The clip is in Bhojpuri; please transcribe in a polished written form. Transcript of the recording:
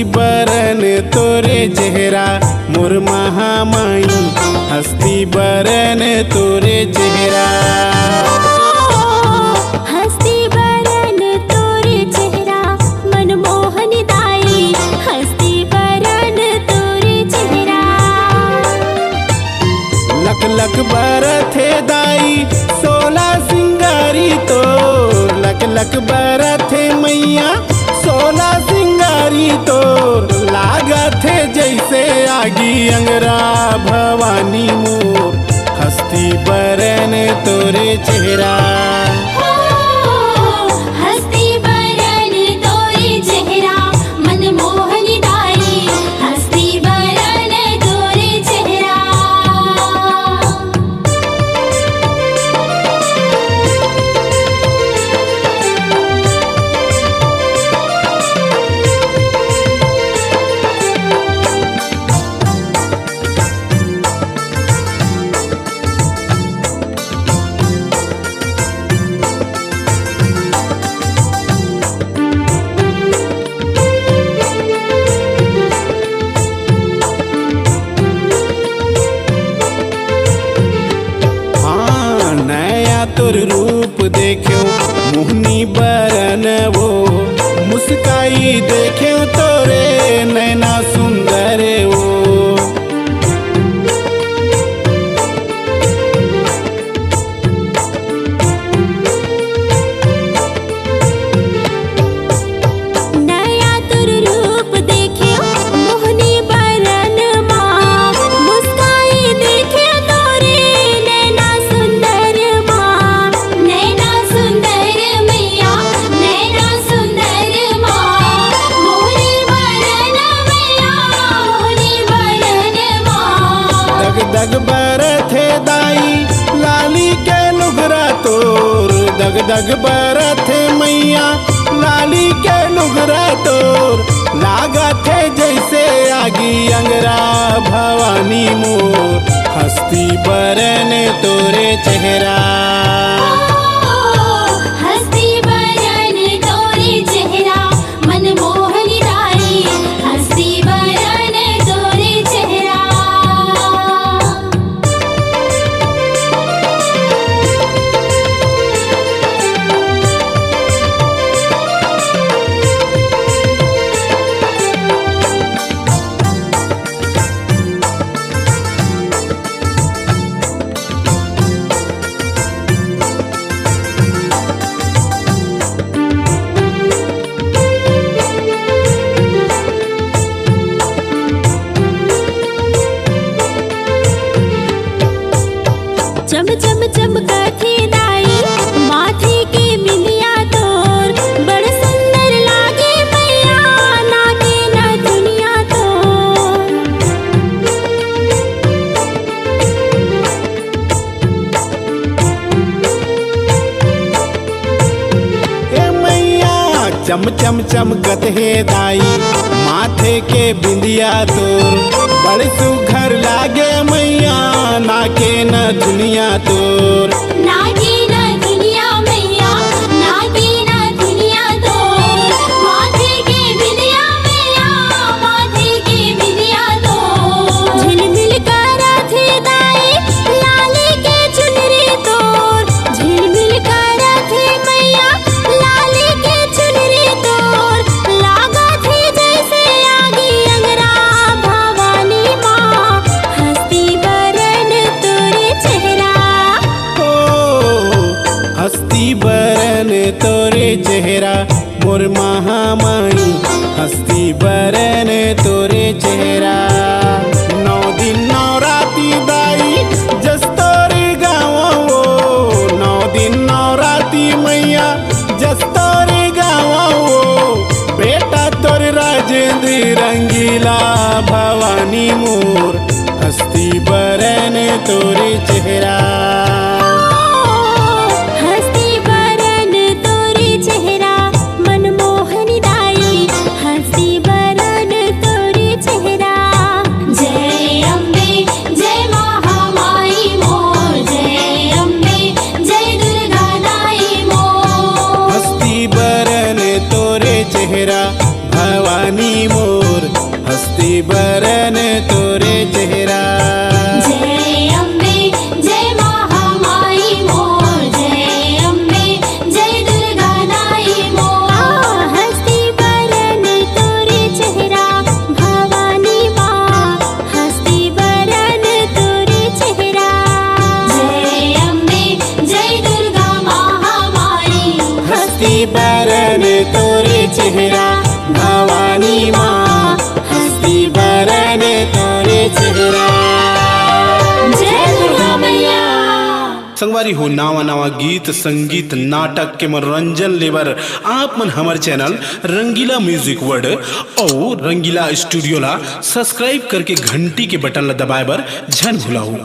बरन तोरे चेहरा मोर महामाई, हस्ती बरन तोरे चेहरा। हस्ती बरन तोरे चेहरा मनमोहनी दाई, हस्ती बरन तोरे चेहरा। लख लख बरत है दाई 16 सिंगारी तो, लख लख बरत है मैया 16 सिंगारी तो। लागत है जैसे आगी अंगरा भवानी मोर, हस्ती बरन तोरे चेहरा। हस्ती बरन तोरे चेहरा मनमोहनी दाई, हस्ती बरन तोरे चेहरा। तोर रूप देखो मोहनी बरन वो, मुस्काई देखो तोरे नैना सुंदर वो। नया तोर रूप देखे मोहनी बरन माँ, मुस्काई देखे तोरे नैना सुंदर माँ। नैना सुंदर मैया, नैना सुंदर माँ, मोहनी बरन मैया, मोहनी बरन माँ। दग दग बरत है दाई लाली के लुगरा तोर, दग दग बरत है मैया लाली के लुगरा तोर। लागत है जैसे आगी अंगरा भवानी मोर, हस्ती बरन तोरे चेहरा। हस्ती बरन तोरे चेहरा मनमोहनी दाई, हस्ती बरन तोरे चेहरा। चम चम चमकथे दाई माथे के बिंदिया तोर, बड़ सुंदर लागे मैया नागे न दुनिया तोर। ए मैया चम चम चमकत है दाई माथे के बिंदिया तोर, बड़े सुघर लागे मैया नाके न दुनिया तोर। नागे न दुनिया मैया, नागे न दुनिया तोर। माथे के बिंदिया मैया, माथे के बिंदिया तोर। झिलमिल करथे दाई लाली के चुनरी तोर, झिलमिल करथे मैया लाली के चुनरी तोर। लागत है जैसे आगी अंगरा भवानी माँ, हस्ती बरन तोरे चेहरा। हस्ती बरन तोरे चेहरा मोर महामाई, हस्ती बरन तोरे चेहरा। 9 दिन 9 राती दाई जस तोरे गाँव वो, 9 दिन 9 राती मैया जस तोरे गाँव वो। बेटा तोर राजेंद्र रंगीला भवानी मोर, हस्ती बरन तोरे चेहरा। हस्ती बरन तोरे चेहरा मनमोहनी दाई, हस्ती बरन तोरे चेहरा। जय अम्बे जय महामाई मोर, जय अम्बे जय दुर्गा दाई मोर। हस्ती बरन तोरे चेहरा भवानी मोर, चेहरा भवानी माँ हस्ती बरन तोरे चेहरा। जय दुर्गा मैया। संगवारी हो नावा नावा गीत संगीत नाटक के मनोरंजन लेबर आप मन हमार चैनल रंगीला म्यूजिक वर्ल्ड और रंगीला स्टूडियो ला सब्सक्राइब करके घंटी के बटन ला दबाए बर झन भुलाऊ।